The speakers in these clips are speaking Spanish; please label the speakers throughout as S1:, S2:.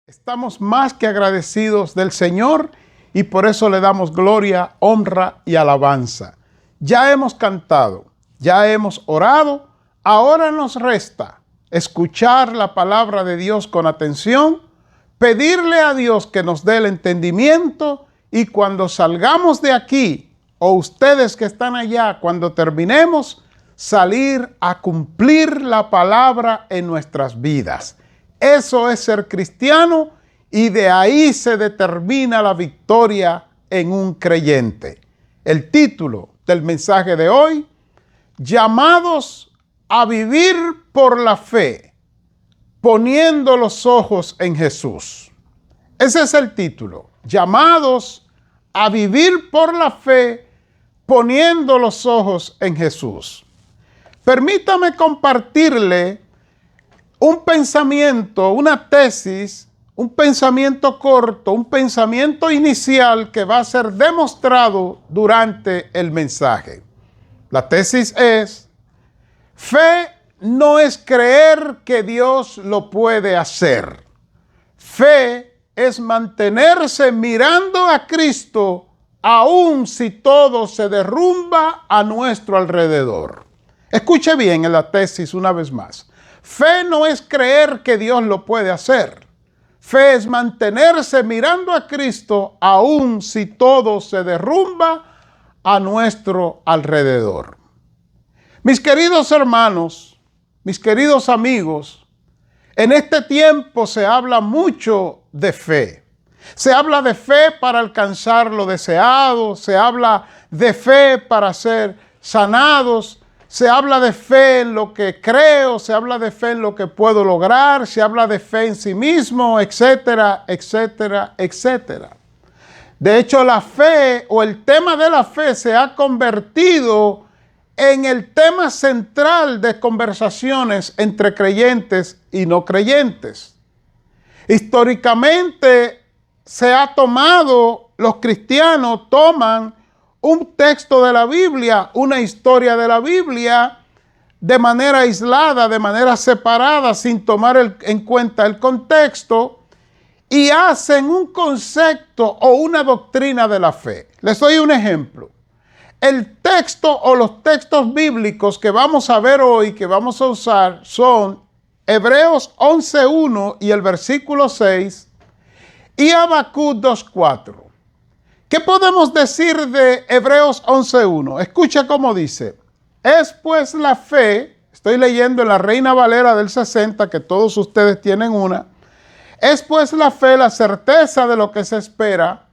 S1: Estamos más que agradecidos del Señor y por eso le damos gloria, honra y alabanza. Ya hemos cantado, ya hemos orado, ahora nos resta escuchar la palabra de Dios con atención, pedirle a Dios que nos dé el entendimiento y cuando salgamos de aquí, o ustedes que están allá, cuando terminemos, salir a cumplir la palabra en nuestras vidas. Eso es ser cristiano y de ahí se determina la victoria en un creyente. El título del mensaje de hoy: llamados a vivir por la fe, poniendo los ojos en Jesús. Ese es el título. Llamados a vivir por la fe, poniendo los ojos en Jesús. Permítame compartirle un pensamiento, una tesis, un pensamiento corto, un pensamiento inicial que va a ser demostrado durante el mensaje. La tesis es: fe no es creer que Dios lo puede hacer. Fe es mantenerse mirando a Cristo aun si todo se derrumba a nuestro alrededor. Escuche bien en la tesis una vez más. Fe no es creer que Dios lo puede hacer. Fe es mantenerse mirando a Cristo aun si todo se derrumba a nuestro alrededor. Mis queridos hermanos, mis queridos amigos, en este tiempo se habla mucho de fe. Se habla de fe para alcanzar lo deseado, se habla de fe para ser sanados, se habla de fe en lo que creo, se habla de fe en lo que puedo lograr, se habla de fe en sí mismo, etcétera, etcétera, etcétera. De hecho, la fe o el tema de la fe se ha convertido en el tema central de conversaciones entre creyentes y no creyentes. Históricamente se ha tomado, los cristianos toman un texto de la Biblia, una historia de la Biblia, de manera aislada, de manera separada, sin tomar en cuenta el contexto, y hacen un concepto o una doctrina de la fe. Les doy un ejemplo. El texto o los textos bíblicos que vamos a ver hoy, que vamos a usar, son Hebreos 11:1 y el versículo 6 y Habacuc 2:4. ¿Qué podemos decir de Hebreos 11:1? Escucha cómo dice: es pues la fe, estoy leyendo en la Reina Valera del 60, que todos ustedes tienen una, es pues la fe la certeza de lo que se espera,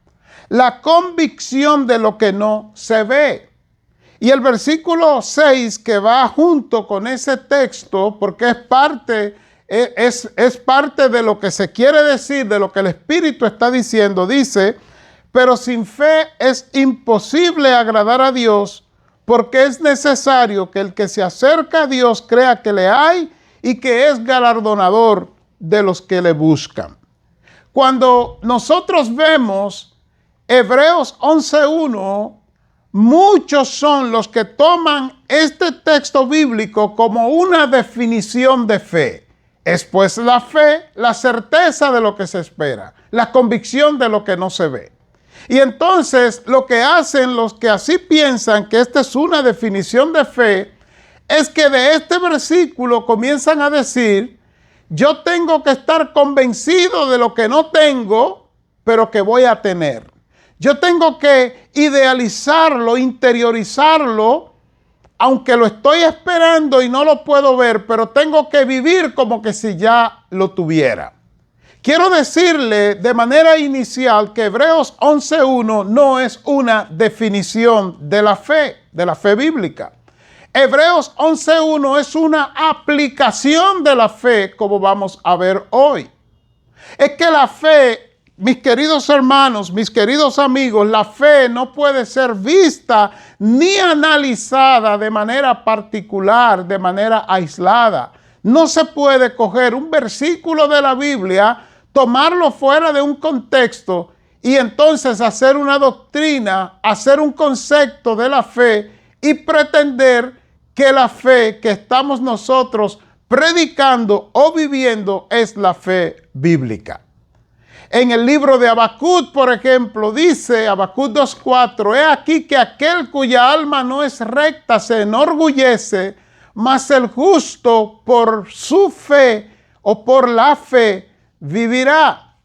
S1: la convicción de lo que no se ve. Y el versículo 6 que va junto con ese texto, porque es parte de lo que se quiere decir, de lo que el Espíritu está diciendo, dice: pero sin fe es imposible agradar a Dios, porque es necesario que el que se acerca a Dios crea que le hay y que es galardonador de los que le buscan. Cuando nosotros vemos Hebreos 11:1, muchos son los que toman este texto bíblico como una definición de fe. Es pues la fe, la certeza de lo que se espera, la convicción de lo que no se ve. Y entonces lo que hacen los que así piensan que esta es una definición de fe, es que de este versículo comienzan a decir: yo tengo que estar convencido de lo que no tengo, pero que voy a tener. Yo tengo que idealizarlo, interiorizarlo, aunque lo estoy esperando y no lo puedo ver, pero tengo que vivir como que si ya lo tuviera. Quiero decirle de manera inicial que Hebreos 11:1 no es una definición de la fe bíblica. Hebreos 11:1 es una aplicación de la fe, como vamos a ver hoy. Es que la fe, mis queridos hermanos, mis queridos amigos, la fe no puede ser vista ni analizada de manera particular, de manera aislada. No se puede coger un versículo de la Biblia, tomarlo fuera de un contexto y entonces hacer una doctrina, hacer un concepto de la fe y pretender que la fe que estamos nosotros predicando o viviendo es la fe bíblica. En el libro de Habacuc, por ejemplo, dice Habacuc 2:4, he aquí que aquel cuya alma no es recta se enorgullece, mas el justo por su fe o por la fe vivirá.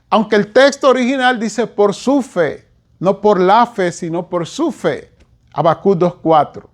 S1: Aunque el texto original dice por su fe, no por la fe, sino por su fe. Habacuc 2:4.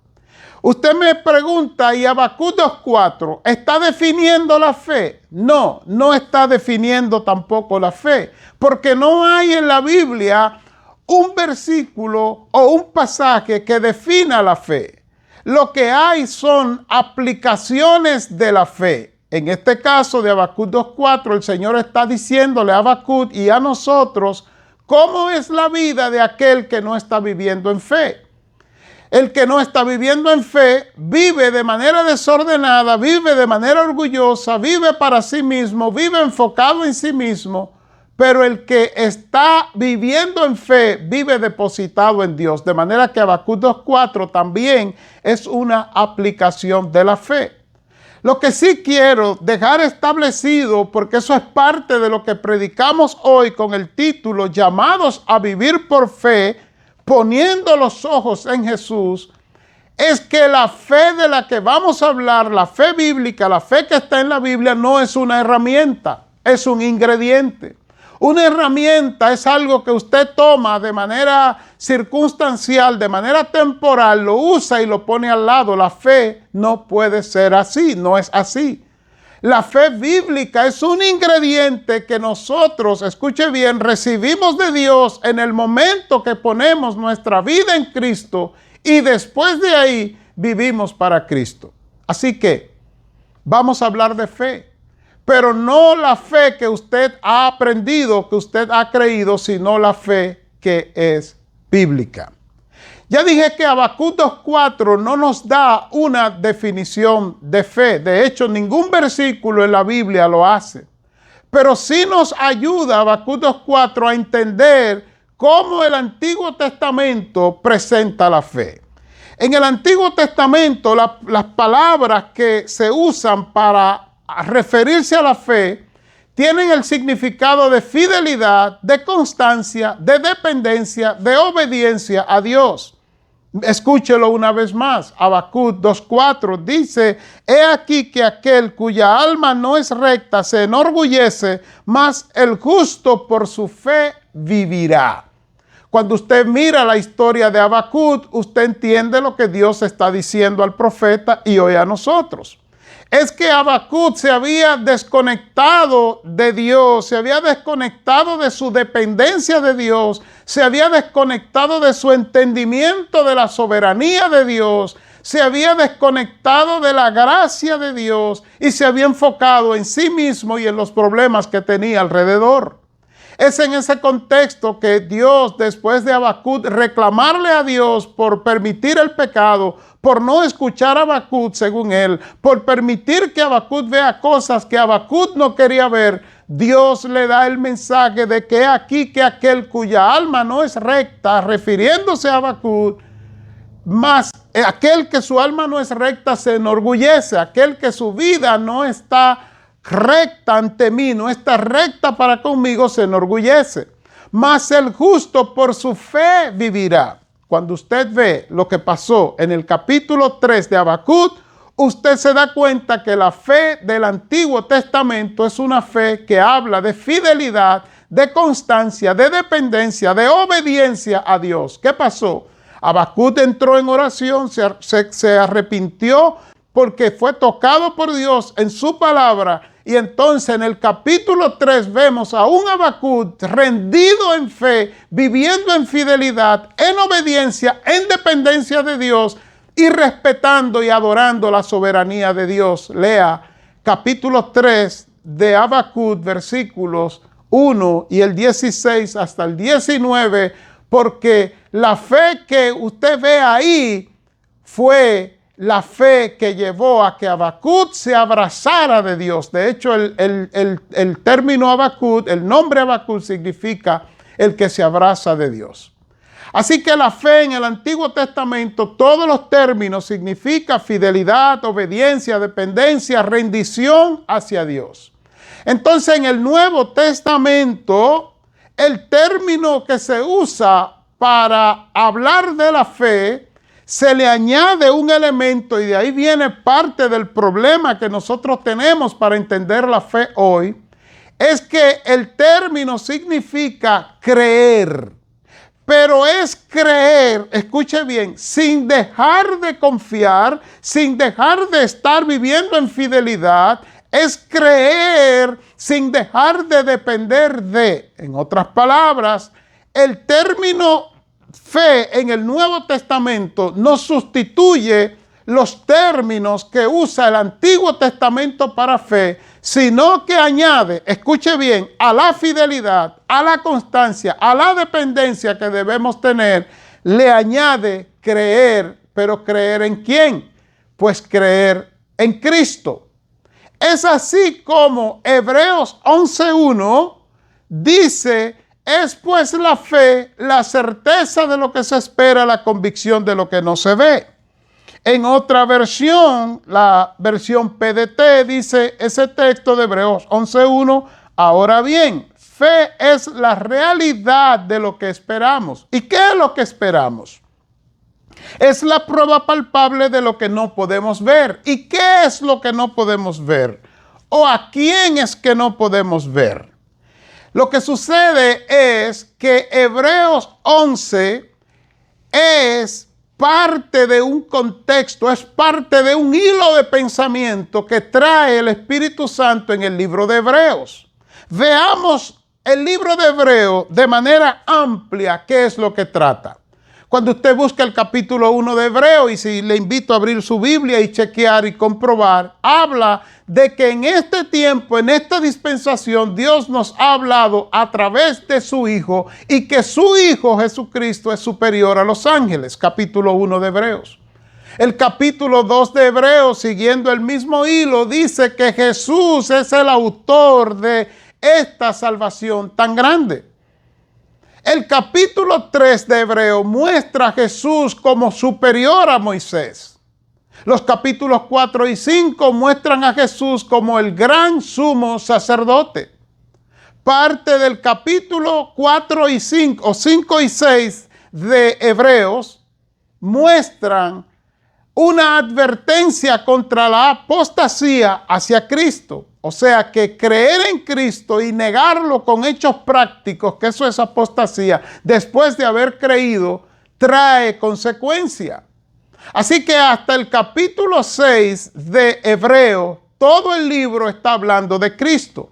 S1: Usted me pregunta, ¿y Habacuc 2:4 está definiendo la fe? No, no está definiendo tampoco la fe, porque no hay en la Biblia un versículo o un pasaje que defina la fe. Lo que hay son aplicaciones de la fe. En este caso de Habacuc 2:4, el Señor está diciéndole a Habacuc y a nosotros cómo es la vida de aquel que no está viviendo en fe. El que no está viviendo en fe vive de manera desordenada, vive de manera orgullosa, vive para sí mismo, vive enfocado en sí mismo. Pero el que está viviendo en fe vive depositado en Dios. De manera que Habacuc 2:4 también es una aplicación de la fe. Lo que sí quiero dejar establecido, porque eso es parte de lo que predicamos hoy con el título Llamados a vivir por fe, poniendo los ojos en Jesús, es que la fe de la que vamos a hablar, la fe bíblica, la fe que está en la Biblia, no es una herramienta, es un ingrediente. Una herramienta es algo que usted toma de manera circunstancial, de manera temporal, lo usa y lo pone al lado. La fe no puede ser así, no es así. La fe bíblica es un ingrediente que nosotros, escuche bien, recibimos de Dios en el momento que ponemos nuestra vida en Cristo y después de ahí vivimos para Cristo. Así que vamos a hablar de fe, pero no la fe que usted ha aprendido, que usted ha creído, sino la fe que es bíblica. Ya dije que Habacuc 2:4 no nos da una definición de fe. De hecho, ningún versículo en la Biblia lo hace. Pero sí nos ayuda Habacuc 2:4 a entender cómo el Antiguo Testamento presenta la fe. En el Antiguo Testamento, las palabras que se usan para referirse a la fe tienen el significado de fidelidad, de constancia, de dependencia, de obediencia a Dios. Escúchelo una vez más. Habacuc 2:4 dice, he aquí que aquel cuya alma no es recta se enorgullece, mas el justo por su fe vivirá. Cuando usted mira la historia de Habacuc, usted entiende lo que Dios está diciendo al profeta y hoy a nosotros. Es que Habacuc se había desconectado de Dios, se había desconectado de su dependencia de Dios, se había desconectado de su entendimiento de la soberanía de Dios, se había desconectado de la gracia de Dios y se había enfocado en sí mismo y en los problemas que tenía alrededor. Es en ese contexto que Dios, después de Habacuc reclamarle a Dios por permitir el pecado, por no escuchar a Habacuc según él, por permitir que Habacuc vea cosas que Habacuc no quería ver, Dios le da el mensaje de que aquí que aquel cuya alma no es recta, refiriéndose a Habacuc, más aquel que su alma no es recta se enorgullece, aquel que su vida no está recta ante mí, no está recta para conmigo, se enorgullece. Mas el justo por su fe vivirá. Cuando usted ve lo que pasó en el capítulo 3 de Habacuc, usted se da cuenta que la fe del Antiguo Testamento es una fe que habla de fidelidad, de constancia, de dependencia, de obediencia a Dios. ¿Qué pasó? Habacuc entró en oración, se arrepintió porque fue tocado por Dios en su palabra. Y entonces en el capítulo 3 vemos a un Habacuc rendido en fe, viviendo en fidelidad, en obediencia, en dependencia de Dios y respetando y adorando la soberanía de Dios. Lea capítulo 3 de Habacuc, versículos 1 y el 16 hasta el 19, porque la fe que usted ve ahí fue la fe que llevó a que Habacuc se abrazara de Dios. De hecho, el término Habacuc, el nombre Habacuc significa el que se abraza de Dios. Así que la fe en el Antiguo Testamento, todos los términos significa fidelidad, obediencia, dependencia, rendición hacia Dios. Entonces, en el Nuevo Testamento, el término que se usa para hablar de la fe, se le añade un elemento, y de ahí viene parte del problema que nosotros tenemos para entender la fe hoy, es que el término significa creer. Pero es creer, escuche bien, sin dejar de confiar, sin dejar de estar viviendo en fidelidad, es creer sin dejar de depender de. En otras palabras, el término fe en el Nuevo Testamento no sustituye los términos que usa el Antiguo Testamento para fe, sino que añade, escuche bien, a la fidelidad, a la constancia, a la dependencia que debemos tener, le añade creer. ¿Pero creer en quién? Pues creer en Cristo. Es así como Hebreos 11:1 dice: es pues la fe, la certeza de lo que se espera, la convicción de lo que no se ve. En otra versión, la versión PDT, dice ese texto de Hebreos 11:1, ahora bien, fe es la realidad de lo que esperamos. ¿Y qué es lo que esperamos? Es la prueba palpable de lo que no podemos ver. ¿Y qué es lo que no podemos ver? ¿O a quién es que no podemos ver? Lo que sucede es que Hebreos 11 es parte de un contexto, es parte de un hilo de pensamiento que trae el Espíritu Santo en el libro de Hebreos. Veamos el libro de Hebreos de manera amplia, ¿qué es lo que trata? Cuando usted busca el capítulo 1 de Hebreos, y si le invito a abrir su Biblia y chequear y comprobar, habla de que en este tiempo, en esta dispensación, Dios nos ha hablado a través de su Hijo, y que su Hijo Jesucristo es superior a los ángeles. Capítulo 1 de Hebreos. El capítulo 2 de Hebreos, siguiendo el mismo hilo, dice que Jesús es el autor de esta salvación tan grande. El capítulo 3 de Hebreos muestra a Jesús como superior a Moisés. Los capítulos 4 y 5 muestran a Jesús como el gran sumo sacerdote. Parte del capítulo 4 y 5, o 5 y 6 de Hebreos muestran una advertencia contra la apostasía hacia Cristo. O sea que creer en Cristo y negarlo con hechos prácticos, que eso es apostasía, después de haber creído, trae consecuencia. Así que hasta el capítulo 6 de Hebreos, todo el libro está hablando de Cristo.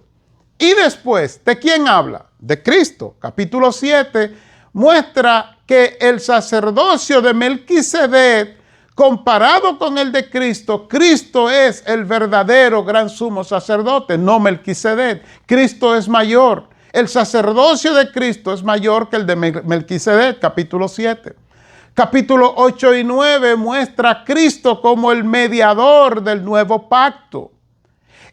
S1: Y después, ¿de quién habla? De Cristo. Capítulo 7 muestra que el sacerdocio de Melquisedec, comparado con el de Cristo, Cristo es el verdadero gran sumo sacerdote, no Melquisedec. Cristo es mayor. El sacerdocio de Cristo es mayor que el de Melquisedec, capítulo 7. Capítulo 8 y 9 muestra a Cristo como el mediador del nuevo pacto.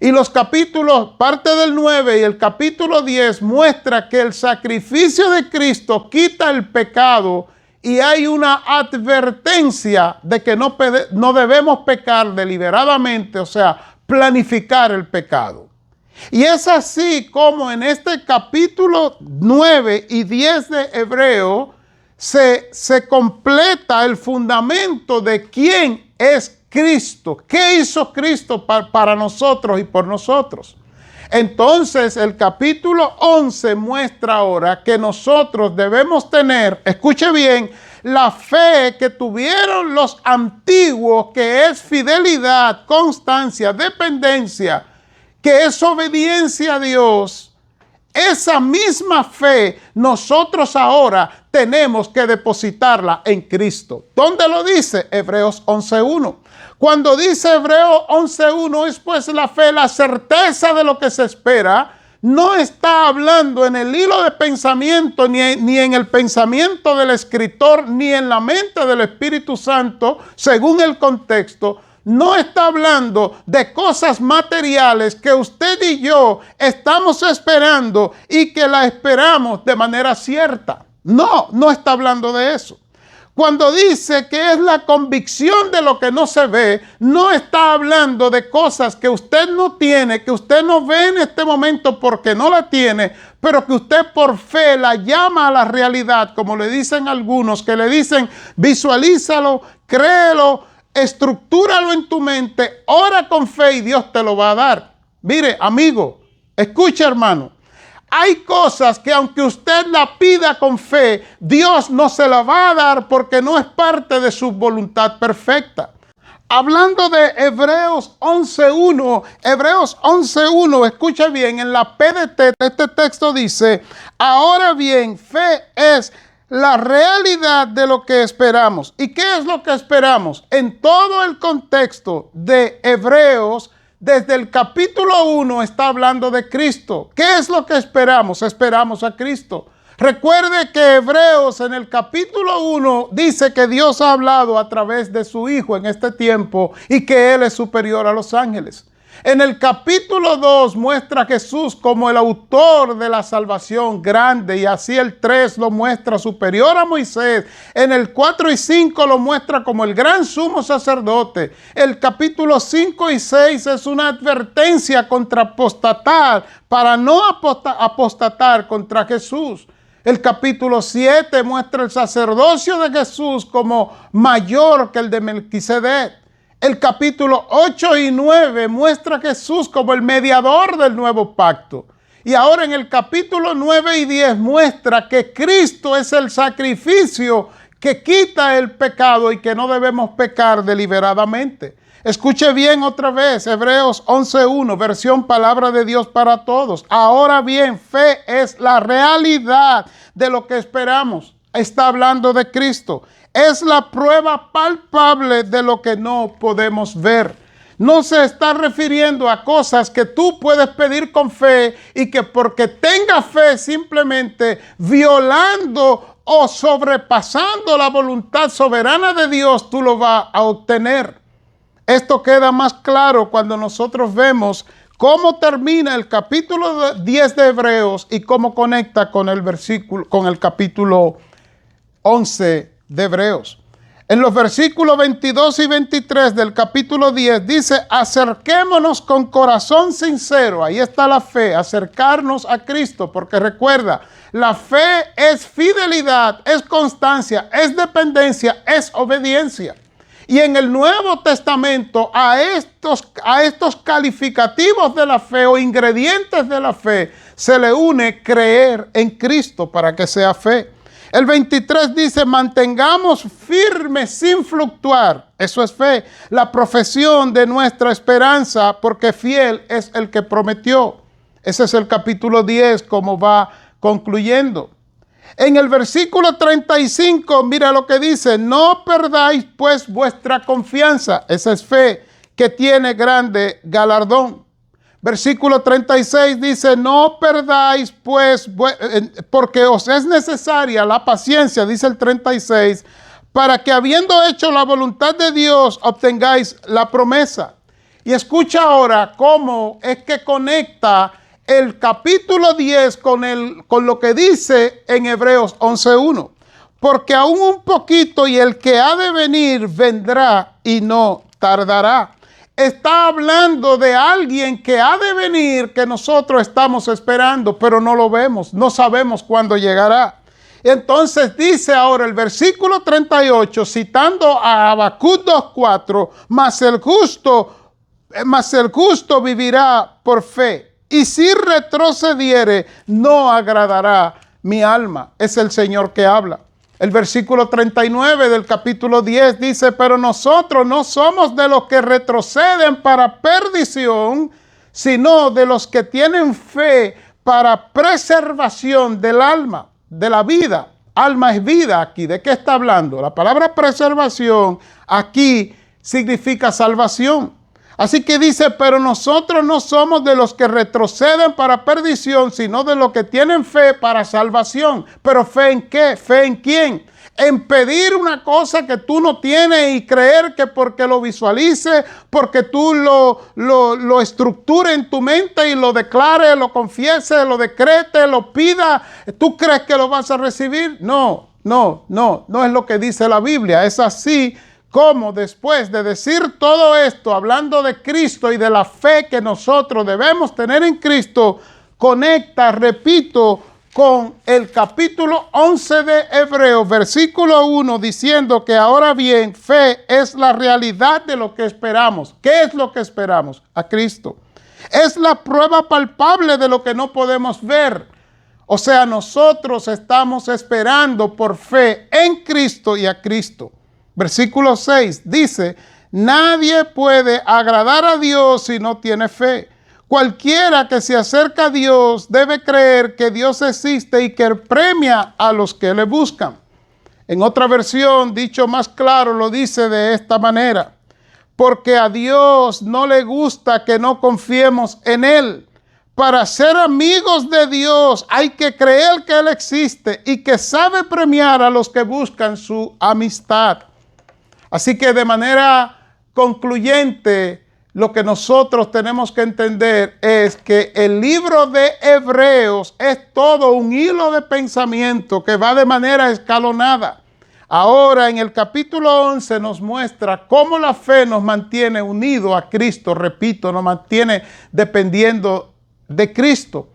S1: Y los capítulos, parte del 9 y el capítulo 10 muestra que el sacrificio de Cristo quita el pecado, y hay una advertencia de que no debemos pecar deliberadamente, o sea, planificar el pecado. Y es así como en este capítulo 9 y 10 de Hebreo se completa el fundamento de quién es Cristo. ¿Qué hizo Cristo para nosotros y por nosotros? Entonces el capítulo 11 muestra ahora que nosotros debemos tener, escuche bien, la fe que tuvieron los antiguos, que es fidelidad, constancia, dependencia, que es obediencia a Dios. Esa misma fe nosotros ahora tenemos que depositarla en Cristo. ¿Dónde lo dice? Hebreos 11:1. Cuando dice Hebreos 11:1 es pues la fe, la certeza de lo que se espera, no está hablando en el hilo de pensamiento, ni en el pensamiento del escritor, ni en la mente del Espíritu Santo, según el contexto. No está hablando de cosas materiales que usted y yo estamos esperando y que la esperamos de manera cierta. No está hablando de eso. Cuando dice que es la convicción de lo que no se ve, no está hablando de cosas que usted no tiene, que usted no ve en este momento porque no la tiene, pero que usted por fe la llama a la realidad, como le dicen algunos, que le dicen visualízalo, créelo, estructúralo en tu mente, ora con fe y Dios te lo va a dar. Mire, amigo, escucha, hermano. Hay cosas que aunque usted la pida con fe, Dios no se la va a dar porque no es parte de su voluntad perfecta. Hablando de Hebreos 11.1, escucha bien, en la PDT este texto dice, ahora bien, fe es la realidad de lo que esperamos. ¿Y qué es lo que esperamos? En todo el contexto de Hebreos, desde el capítulo 1 está hablando de Cristo. ¿Qué es lo que esperamos? Esperamos a Cristo. Recuerde que Hebreos en el capítulo 1 dice que Dios ha hablado a través de su Hijo en este tiempo y que Él es superior a los ángeles. En el capítulo 2 muestra a Jesús como el autor de la salvación grande y así el 3 lo muestra superior a Moisés. En el 4 y 5 lo muestra como el gran sumo sacerdote. El capítulo 5 y 6 es una advertencia contra apostatar, para no apostatar contra Jesús. El capítulo 7 muestra el sacerdocio de Jesús como mayor que el de Melquisedec. El capítulo 8 y 9 muestra a Jesús como el mediador del nuevo pacto. Y ahora en el capítulo 9 y 10 muestra que Cristo es el sacrificio que quita el pecado y que no debemos pecar deliberadamente. Escuche bien otra vez, Hebreos 11.1, versión Palabra de Dios para Todos. Ahora bien, fe es la realidad de lo que esperamos. Está hablando de Cristo. Es la prueba palpable de lo que no podemos ver. No se está refiriendo a cosas que tú puedes pedir con fe y que porque tengas fe simplemente violando o sobrepasando la voluntad soberana de Dios, tú lo vas a obtener. Esto queda más claro cuando nosotros vemos cómo termina el capítulo 10 de Hebreos y cómo conecta con el versículo, con el capítulo 11 de Hebreos. En los versículos 22 y 23 del capítulo 10 dice, acerquémonos con corazón sincero. Ahí está la fe, acercarnos a Cristo, porque recuerda, la fe es fidelidad, es constancia, es dependencia, es obediencia. Y en el Nuevo Testamento a estos calificativos de la fe o ingredientes de la fe se le une creer en Cristo para que sea fe. El 23 dice, mantengamos firmes sin fluctuar. Eso es fe. La profesión de nuestra esperanza, porque fiel es el que prometió. Ese es el capítulo 10, como va concluyendo. En el versículo 35, mira lo que dice, no perdáis pues vuestra confianza. Esa es fe que tiene grande galardón. Versículo 36 dice, no perdáis pues, porque os es necesaria la paciencia, dice el 36, para que habiendo hecho la voluntad de Dios, obtengáis la promesa. Y escucha ahora cómo es que conecta el capítulo 10 con lo que dice en Hebreos 11.1. Porque aún un poquito y el que ha de venir vendrá y no tardará. Está hablando de alguien que ha de venir, que nosotros estamos esperando, pero no lo vemos, no sabemos cuándo llegará. Entonces dice ahora el versículo 38, citando a Habacuc 2.4, mas el justo vivirá por fe, y si retrocediere, no agradará mi alma. Es el Señor que habla. El versículo 39 del capítulo 10 dice, pero nosotros no somos de los que retroceden para perdición, sino de los que tienen fe para preservación del alma, de la vida. Alma es vida aquí. ¿De qué está hablando? La palabra preservación aquí significa salvación. Así que dice, pero nosotros no somos de los que retroceden para perdición, sino de los que tienen fe para salvación. ¿Pero fe en qué? ¿Fe en quién? En pedir una cosa que tú no tienes y creer que porque lo visualices, porque tú lo estructures en tu mente y lo declares, lo confieses, lo decretes, lo pidas, ¿tú crees que lo vas a recibir? No. No es lo que dice la Biblia. Es así como después de decir todo esto, hablando de Cristo y de la fe que nosotros debemos tener en Cristo, conecta, repito, con el capítulo 11 de Hebreos, versículo 1, diciendo que ahora bien, fe es la realidad de lo que esperamos. ¿Qué es lo que esperamos? A Cristo. Es la prueba palpable de lo que no podemos ver. O sea, nosotros estamos esperando por fe en Cristo y a Cristo. Versículo 6 dice, nadie puede agradar a Dios si no tiene fe. Cualquiera que se acerca a Dios debe creer que Dios existe y que premia a los que le buscan. En otra versión, dicho más claro, lo dice de esta manera. Porque a Dios no le gusta que no confiemos en Él. Para ser amigos de Dios hay que creer que Él existe y que sabe premiar a los que buscan su amistad. Así que de manera concluyente, lo que nosotros tenemos que entender es que el libro de Hebreos es todo un hilo de pensamiento que va de manera escalonada. Ahora en el capítulo 11 nos muestra cómo la fe nos mantiene unidos a Cristo, repito, nos mantiene dependiendo de Cristo.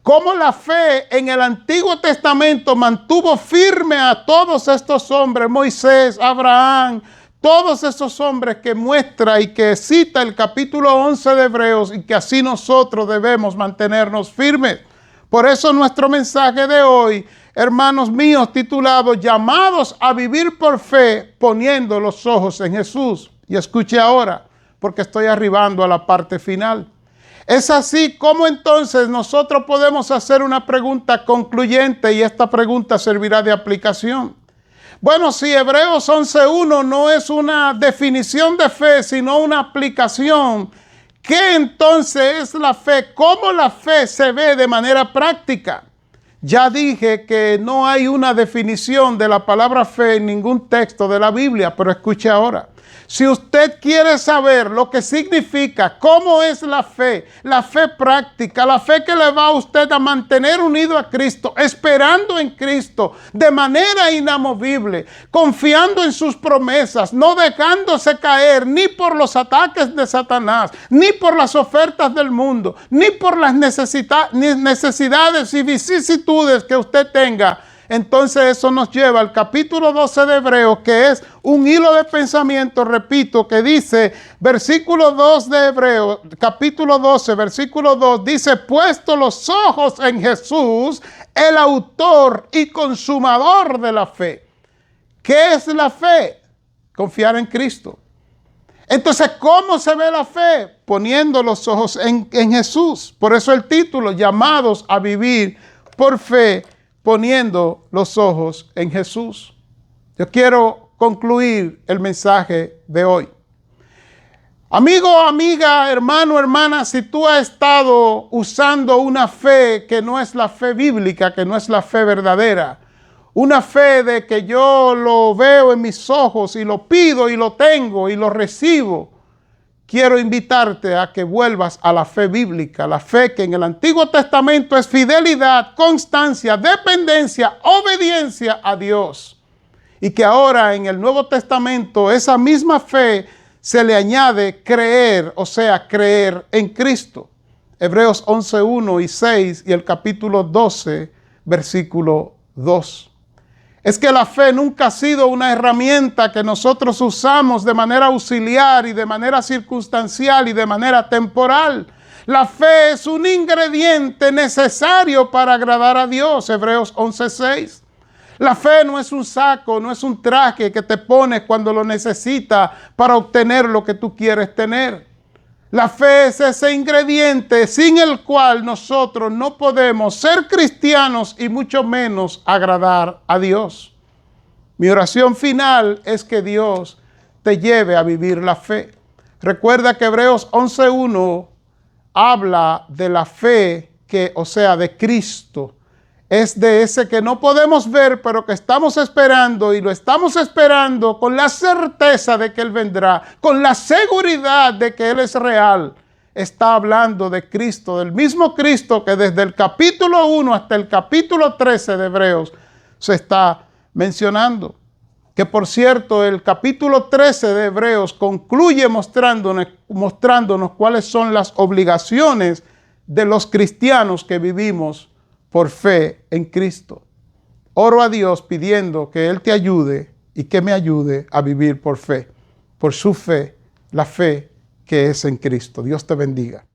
S1: Cómo la fe en el Antiguo Testamento mantuvo firme a todos estos hombres, Moisés, Abraham, todos esos hombres que muestra y que cita el capítulo 11 de Hebreos y que así nosotros debemos mantenernos firmes. Por eso nuestro mensaje de hoy, hermanos míos, titulado Llamados a vivir por fe, poniendo los ojos en Jesús. Y escuche ahora, porque estoy arribando a la parte final. Es así como entonces nosotros podemos hacer una pregunta concluyente y esta pregunta servirá de aplicación. Bueno, si Hebreos 11.1 no es una definición de fe, sino una aplicación, ¿qué entonces es la fe? ¿Cómo la fe se ve de manera práctica? Ya dije que no hay una definición de la palabra fe en ningún texto de la Biblia, pero escuche ahora. Si usted quiere saber lo que significa, cómo es la fe práctica, la fe que le va a usted a mantener unido a Cristo, esperando en Cristo de manera inamovible, confiando en sus promesas, no dejándose caer ni por los ataques de Satanás, ni por las ofertas del mundo, ni por las necesidades y vicisitudes que usted tenga. Entonces eso nos lleva al capítulo 12 de Hebreos, que es un hilo de pensamiento, repito, que dice, versículo 2 de Hebreos, capítulo 12, versículo 2, dice, puesto los ojos en Jesús, el autor y consumador de la fe. ¿Qué es la fe? Confiar en Cristo. Entonces, ¿cómo se ve la fe? Poniendo los ojos en Jesús. Por eso el título, llamados a vivir por fe, poniendo los ojos en Jesús. Yo quiero concluir el mensaje de hoy. Amigo, amiga, hermano, hermana, si tú has estado usando una fe que no es la fe bíblica, que no es la fe verdadera, una fe de que yo lo veo en mis ojos y lo pido y lo tengo y lo recibo, quiero invitarte a que vuelvas a la fe bíblica, la fe que en el Antiguo Testamento es fidelidad, constancia, dependencia, obediencia a Dios. Y que ahora en el Nuevo Testamento esa misma fe se le añade creer, o sea, creer en Cristo. Hebreos 11:1 y 6 y el capítulo 12, versículo 2. Es que la fe nunca ha sido una herramienta que nosotros usamos de manera auxiliar y de manera circunstancial y de manera temporal. La fe es un ingrediente necesario para agradar a Dios. Hebreos 11:6. La fe no es un saco, no es un traje que te pones cuando lo necesitas para obtener lo que tú quieres tener. La fe es ese ingrediente sin el cual nosotros no podemos ser cristianos y mucho menos agradar a Dios. Mi oración final es que Dios te lleve a vivir la fe. Recuerda que Hebreos 11:1 habla de la fe que, o sea, de Cristo. Es de ese que no podemos ver, pero que estamos esperando y lo estamos esperando con la certeza de que Él vendrá, con la seguridad de que Él es real. Está hablando de Cristo, del mismo Cristo que desde el capítulo 1 hasta el capítulo 13 de Hebreos se está mencionando. Que por cierto, el capítulo 13 de Hebreos concluye mostrándonos cuáles son las obligaciones de los cristianos que vivimos por fe en Cristo. Oro a Dios pidiendo que Él te ayude y que me ayude a vivir por fe, por su fe, la fe que es en Cristo. Dios te bendiga.